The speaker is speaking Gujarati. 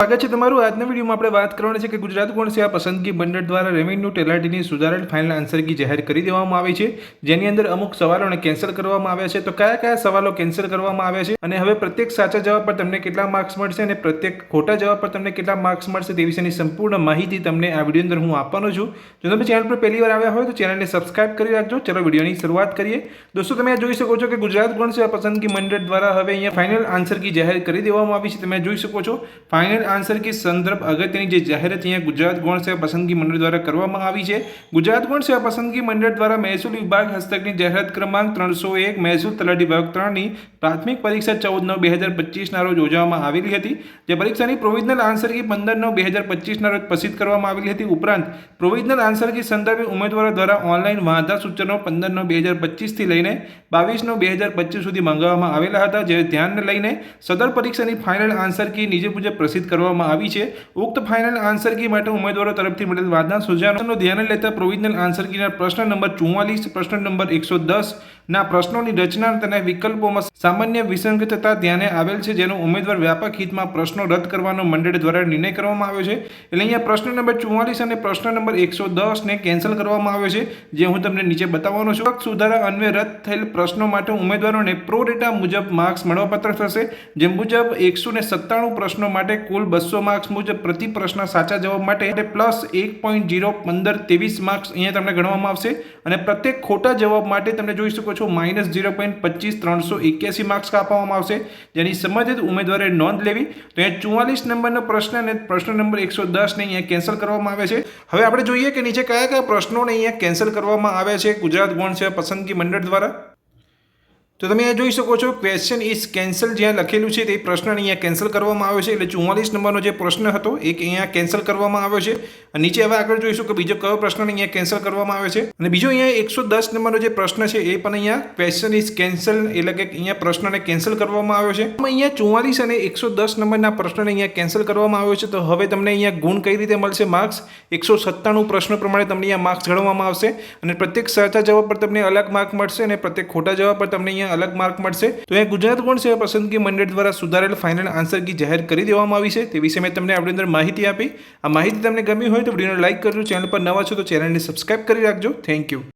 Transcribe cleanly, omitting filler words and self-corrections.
સ્વાગત છે તમારું। આજના વિડીયોમાં આપણે વાત કરવાની છે કે ગુજરાત ગૌણ સેવા પસંદગી મંડળ દ્વારા રેવન્યુ તલાટીની સુધારેલ ફાઇનલ આન્સર કી જાહેર કરી દેવામાં આવી છે, જેની અંદર અમુક સવાલોને કેન્સલ કરવામાં આવ્યા છે। તો કયા કયા સવાલો કેન્સલ કરવામાં આવ્યા છે અને હવે પ્રત્યેક સાચા જવાબ પર તમને કેટલા માર્ક્સ મળશે અને પ્રત્યેક ખોટા જવાબ પર તમને કેટલા માર્ક્સ મળશે તે વિશેની સંપૂર્ણ માહિતી તમને આ વિડીયો અંદર હું આપવાનો છું। જો તમે ચેનલ પર પહેલી વાર આવ્યા હોય તો ચેનલને સબસ્ક્રાઇબ કરી રાખજો। ચલો વિડીયોની શરૂઆત કરીએ। દોસ્તો તમે જોઈ શકો છો કે ગુજરાત ગૌણ સેવા પસંદગી મંડળ દ્વારા હવે અહીંયા ફાઇનલ આન્સર કી જાહેર કરી દેવામાં આવી છે। તમે જોઈ શકો છો ફાઇનલ आंसर की संदर्भ अगत्यनी जे जाहेरात अहींया गुजरात गौण सेवा पसंदगी मंडळ द्वारा करवामां आवी छे। गुजरात गौण सेवा पसंदगी मंडळ द्वारा महसूल विभाग हस्तकनी जाहेरात क्रमांक 301 महसूल तलाटी विभाग 3 ની प्राथमिक परीक्षा 14/9/2025 ના રોજ યોજવામાં આવેલી હતી। જે પરીક્ષાની પ્રોવિઝનલ આન્સર કી 15/9/2025 ના રોજ પ્રસિદ્ધ કરવામાં આવેલી હતી। ઉપરાંત પ્રોવિઝનલ આન્સર કી સંદર્ભે ઉમેદવારો દ્વારા ઓનલાઈન વાંધા સૂચનો 15/9/2025 થી લઈને 22/9/2025 સુધી મંગાવવામાં આવેલા હતા। જે ધ્યાનને લઈને સદર પરીક્ષાની ફાઇનલ આન્સર કી નીચે મુજબ પ્રસિદ્ધ કરવામાં આવી છે। ઉક્ત ફાઇનલ આન્સર કી માટે ઉમેદવારો તરફથી મળેલ વાદના સૂચનો ધ્યાને લેતા પ્રોવિઝનલ આન્સર કીના પ્રશ્ન નંબર 44, પ્રશ્ન નંબર 110 ના પ્રશ્નોની રચના અને વિકલ્પોમાં સામાન્ય વિસંગતતા ધ્યાને આવેલ છે, જેનો ઉમેદવાર વ્યાપક હિતમાં પ્રશ્નો રદ કરવાનો મંડળ દ્વારા નિર્ણય કરવામાં આવ્યો છે। એટલે અહીંયા પ્રશ્ન નંબર 44 અને પ્રશ્ન નંબર 110 ને કેન્સલ કરવામાં આવ્યો છે, જે હું તમને નીચે બતાવવાનો છું। સુધારા અન્વયે રદ થયેલ પ્રશ્નો માટે ઉમેદવારોને પ્રો રેટા મુજબ માર્ક્સ મળવાપાત્ર થશે। જે મુજબ 197 પ્રશ્નો માટે કુલ 200 માર્ક્સ મુજબ પ્રતિ પ્રશ્ન સાચા જવાબ માટે પ્લસ 1.01523 માર્ક્સ અહીંયા તમને ગણવામાં આવશે અને પ્રત્યેક ખોટા જવાબ માટે તમે જોઈ શકો છો -0.25381 માર્ક્સ આપવામાં આવશે, જેની સંબંધિત ઉમેદવારે નોંધ લેવી। તો અહીંયા 44 નંબરનો પ્રશ્ન અને પ્રશ્ન નંબર 110 ને અહીંયા કેન્સલ કરવામાં આવે છે। હવે આપણે જોઈએ કે નીચે કયા કયા પ્રશ્નોને અહીંયા કેન્સલ કરવામાં આવ્યા છે ગુજરાત ગૌણ સેવા પસંદગી મંડળ દ્વારા। તો તમે અહીંયા જોઈ શકો છો ક્વેશ્ચન ઇઝ કેન્સલ જ્યાં લખેલું છે તે પ્રશ્નને અહીંયા કેન્સલ કરવામાં આવ્યો છે। એટલે 44 નંબરનો જે પ્રશ્ન હતો એ અહીંયા કેન્સલ કરવામાં આવ્યો છે। અને નીચે હવે આગળ જોઈશું કે બીજો કયો પ્રશ્ન અહીંયા કેન્સલ કરવામાં આવ્યો છે અને બીજો અહીંયા 110 નંબરનો જે પ્રશ્ન છે એ પણ અહીંયા ક્વેશ્ચન ઇઝ કેન્સલ એટલે કે અહીંયા પ્રશ્નને કેન્સલ કરવામાં આવ્યો છે। અહીંયા 44 અને 110 નંબરના પ્રશ્નને અહીંયા કેન્સલ કરવામાં આવ્યો છે। તો હવે તમને અહીંયા ગુણ કઈ રીતે મળશે? માર્ક્સ 197 પ્રશ્નો પ્રમાણે તમને અહીંયા માર્ક્સ ગણવામાં આવશે અને પ્રત્યેક સાચા જવાબ પર તમને અલગ માર્ક મળશે અને પ્રત્યેક ખોટા જવાબ પર તમને અહીંયા अलग मार्क મળશે। તો એ ગુજરાત ગૌણ સેવા પસંદગી મંડળ દ્વારા સુધારેલ ફાઇનલ આન્સર કી જાહેર કરી દેવામાં આવી છે, તે વિશે મેં તમને આપણી અંદર માહિતી આપી। આ માહિતી તમને ગમી હોય તો વિડીયોને લાઈક કરજો, ચેનલ પર નવા છો તો ચેનલને સબસ્ક્રાઇબ કરી રાખજો। Thank you.